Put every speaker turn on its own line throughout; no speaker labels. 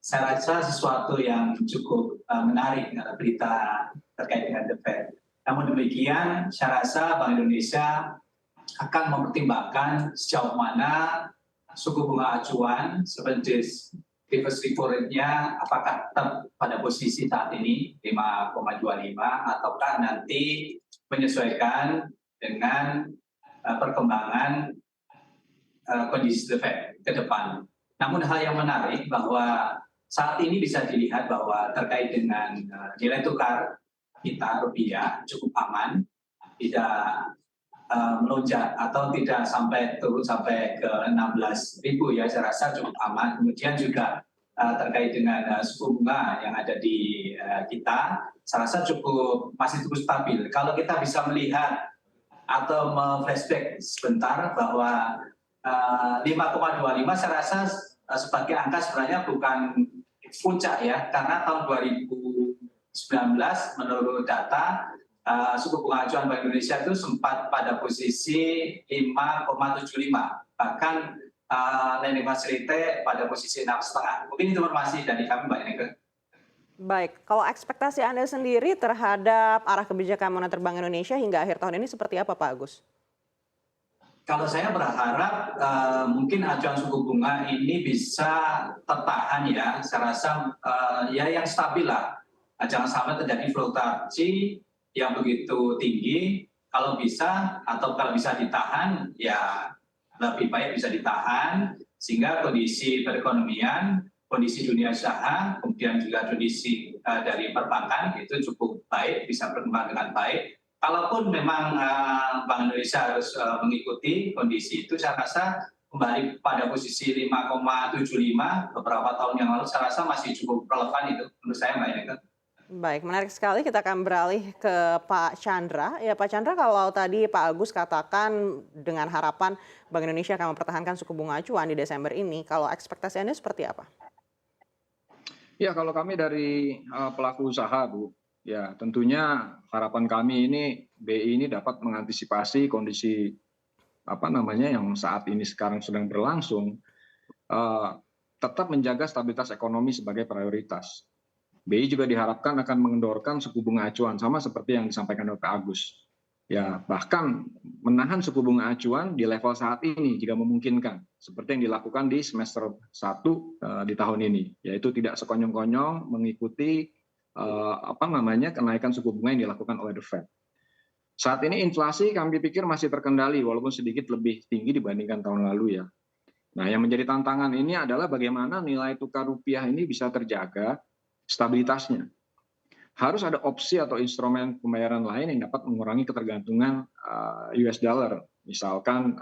saya rasa sesuatu yang cukup menarik berita terkait dengan The Fed. Namun demikian, saya rasa Bank Indonesia akan mempertimbangkan sejauh mana suku bunga acuan seperti reverse repo rate-nya apakah tetap pada posisi saat ini 5,25 ataukah nanti menyesuaikan dengan perkembangan kondisi The Fed ke depan. Namun hal yang menarik bahwa saat ini bisa dilihat bahwa terkait dengan nilai tukar kita rupiah cukup aman, tidak melonjak atau tidak sampai turun sampai ke 16.000 ya, saya rasa cukup aman. Kemudian juga terkait dengan suku bunga yang ada di kita, saya rasa masih cukup stabil. Kalau kita bisa melihat atau flashback sebentar bahwa 5,25 saya rasa sebagai angka sebenarnya bukan puncak ya, karena tahun 2019 menurut data suku bunga acuan Bank Indonesia itu sempat pada posisi 5,75, bahkan lending facility pada posisi 6,5. Mungkin itu informasi dari kami, Mbak Ineke.
Baik, kalau ekspektasi Anda sendiri terhadap arah kebijakan moneter Bank Indonesia hingga akhir tahun ini seperti apa, Pak Agus?
Kalau saya berharap mungkin acuan suku bunga ini bisa tertahan ya, saya rasa ya yang stabil lah. Jangan sampai terjadi fluktuasi yang begitu tinggi. Kalau bisa atau kalau bisa ditahan ya lebih baik bisa ditahan sehingga kondisi perekonomian, kondisi dunia usaha, kemudian juga kondisi dari perbankan itu cukup baik, bisa berkembang dengan baik. Kalaupun memang Bank Indonesia harus mengikuti kondisi itu, saya rasa kembali pada posisi 5,75 beberapa tahun yang lalu, saya rasa masih cukup relevan itu menurut saya, Mbak Ineke.
Baik, menarik sekali. Kita akan beralih ke Pak Chandra. Ya, Pak Chandra, kalau tadi Pak Agus katakan dengan harapan Bank Indonesia akan mempertahankan suku bunga acuan di Desember ini, kalau ekspektasi Anda seperti apa?
Ya, kalau kami dari pelaku usaha, Bu, ya tentunya harapan kami ini BI ini dapat mengantisipasi kondisi yang saat ini sekarang sedang berlangsung, tetap menjaga stabilitas ekonomi sebagai prioritas. BI juga diharapkan akan mengendorkan suku bunga acuan sama seperti yang disampaikan oleh Pak Agus. Ya, bahkan menahan suku bunga acuan di level saat ini jika memungkinkan, seperti yang dilakukan di semester 1 di tahun ini, yaitu tidak sekonyong-konyong mengikuti kenaikan suku bunga yang dilakukan oleh The Fed. Saat ini inflasi kami pikir masih terkendali walaupun sedikit lebih tinggi dibandingkan tahun lalu ya. Nah, yang menjadi tantangan ini adalah bagaimana nilai tukar rupiah ini bisa terjaga stabilitasnya. Harus ada opsi atau instrumen pembayaran lain yang dapat mengurangi ketergantungan US dollar. Misalkan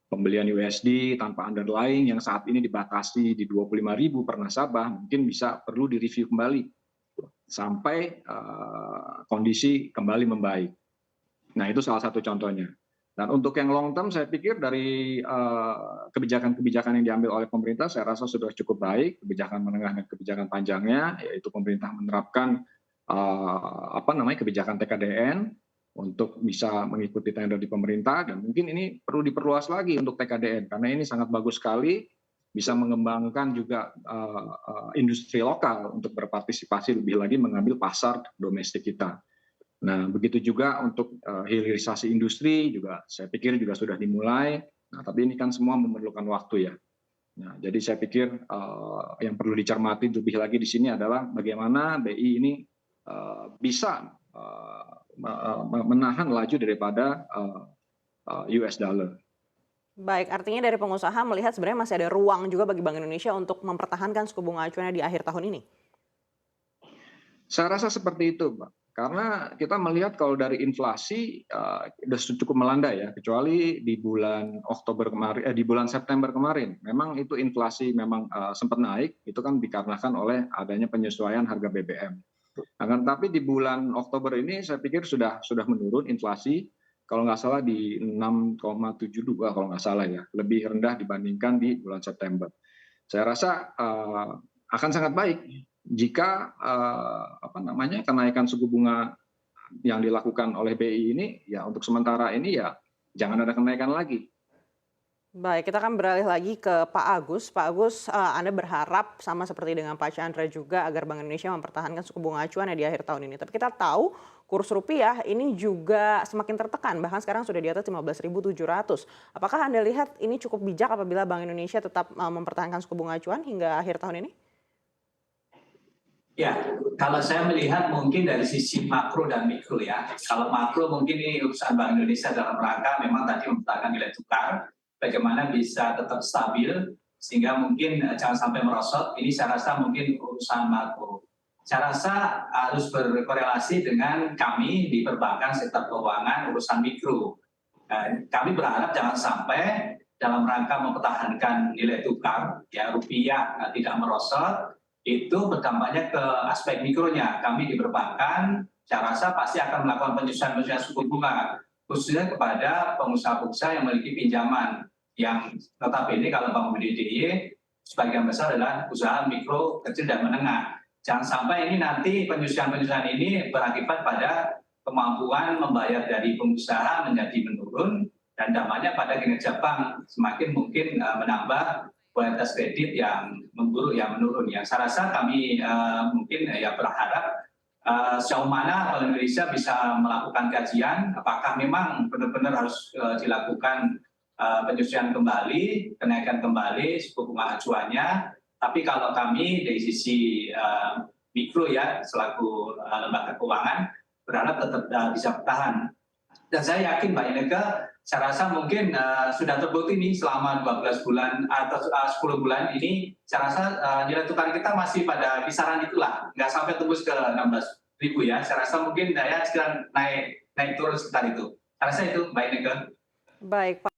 pembelian USD tanpa underlying yang saat ini dibatasi di 25.000 per nasabah, mungkin bisa perlu direview kembali sampai kondisi kembali membaik. Nah, itu salah satu contohnya. Dan untuk yang long term, saya pikir dari kebijakan-kebijakan yang diambil oleh pemerintah, saya rasa sudah cukup baik. Kebijakan menengah dan kebijakan panjangnya, yaitu pemerintah menerapkan kebijakan TKDN untuk bisa mengikuti tender di pemerintah, dan mungkin ini perlu diperluas lagi untuk TKDN karena ini sangat bagus sekali bisa mengembangkan juga industri lokal untuk berpartisipasi lebih lagi mengambil pasar domestik kita. Nah, begitu juga untuk hilirisasi industri juga saya pikir juga sudah dimulai. Nah, tapi ini kan semua memerlukan waktu ya. Nah, jadi saya pikir yang perlu dicermati lebih lagi di sini adalah bagaimana BI ini bisa menahan laju daripada US dollar.
Baik, artinya dari pengusaha melihat sebenarnya masih ada ruang juga bagi Bank Indonesia untuk mempertahankan suku bunga acuannya di akhir tahun ini?
Saya rasa seperti itu, Pak. Karena kita melihat kalau dari inflasi sudah cukup melandai ya, kecuali di bulan di bulan September kemarin, memang itu inflasi memang sempat naik, itu kan dikarenakan oleh adanya penyesuaian harga BBM. Akan tapi di bulan Oktober ini saya pikir sudah menurun inflasi, kalau nggak salah di 6,72 kalau nggak salah ya, lebih rendah dibandingkan di bulan September. Saya rasa akan sangat baik jika kenaikan suku bunga yang dilakukan oleh BI ini ya untuk sementara ini ya jangan ada kenaikan lagi.
Baik, kita akan beralih lagi ke Pak Agus. Pak Agus, Anda berharap sama seperti dengan Pak Chandra juga agar Bank Indonesia mempertahankan suku bunga acuan di akhir tahun ini. Tapi kita tahu kurs rupiah ini juga semakin tertekan, bahkan sekarang sudah di atas 15.700. Apakah Anda lihat ini cukup bijak apabila Bank Indonesia tetap mempertahankan suku bunga acuan hingga akhir tahun ini?
Ya, kalau saya melihat mungkin dari sisi makro dan mikro ya. Kalau makro mungkin ini urusan Bank Indonesia dalam rangka memang tadi mempertahankan nilai tukar, bagaimana bisa tetap stabil, sehingga mungkin jangan sampai merosot. Ini saya rasa mungkin urusan makro. Saya rasa harus berkorelasi dengan kami di perbankan sektor keuangan urusan mikro. Kami berharap jangan sampai dalam rangka mempertahankan nilai tukar, ya rupiah tidak merosot, itu berdampaknya ke aspek mikronya. Kami di perbankan, saya rasa pasti akan melakukan penyesuaian suku bunga, khususnya kepada pengusaha-pengusaha yang memiliki pinjaman, yang notabene kalau Bank BDDY sebagian besar adalah usaha mikro, kecil, dan menengah. Jangan sampai ini nanti penyesuaian ini berakibat pada kemampuan membayar dari pengusaha menjadi menurun, dan dampaknya pada kinerja bank semakin mungkin menambah kualitas kredit yang memburuk, yang menurun. Yang saya rasa kami mungkin ya berharap sejauh mana Bank Indonesia bisa melakukan kajian, apakah memang benar-benar harus dilakukan penyesuaian kembali, kenaikan kembali suku bunga acuannya. Tapi kalau kami dari sisi mikro ya, selaku lembaga keuangan, berharap tetap bisa bertahan. Dan saya yakin Mbak Ineke, saya rasa mungkin sudah terbukti nih selama 12 bulan atau 10 bulan ini, saya rasa nilai tukar kita masih pada kisaran itulah, nggak sampai tembus ke 16.000 ya. Saya rasa mungkin ya sekitar naik turun sekitar itu. Saya rasa itu Mbak Ineke.
Baik, Pak.